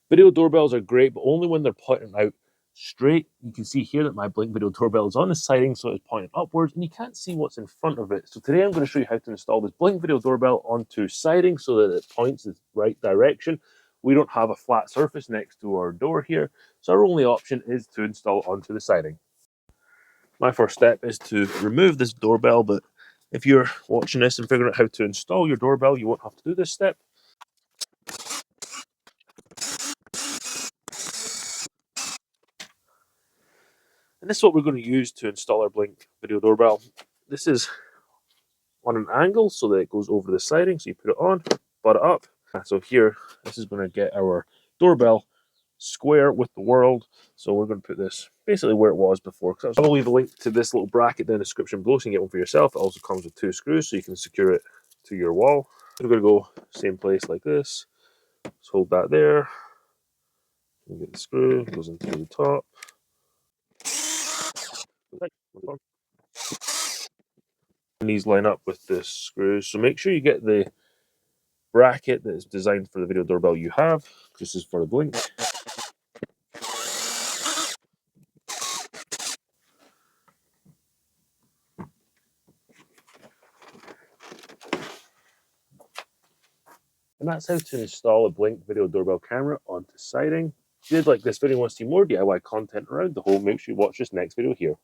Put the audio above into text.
Video doorbells are great, but only when they're pointing out straight. You can see here that my Blink video doorbell is on the siding, so it's pointing upwards, and you can't see what's in front of it. So today I'm going to show you how to install this Blink video doorbell onto siding so that it points the right direction. We don't have a flat surface next to our door here, so our only option is to install it onto the siding. My first step is to remove this doorbell, but if you're watching this and figuring out how to install your doorbell, you won't have to do this step. And this is what we're going to use to install our Blink video doorbell. This is on an angle so that it goes over the siding. So you put it on, butt it up. So here, this is going to get our doorbell square with the world. So we're going to put this basically where it was before. I'll leave a link to this little bracket in the description below so you can get one for yourself. It also comes with 2 screws so you can secure it to your wall. We're going to go same place like this. Just hold that there. You get the screw, it goes into the top. And these line up with the screws. So make sure you get the bracket that is designed for the video doorbell you have. This is for the Blink. And that's how to install a Blink video doorbell camera onto siding. If you did like this video and want to see more DIY content around the home, make sure you watch this next video here.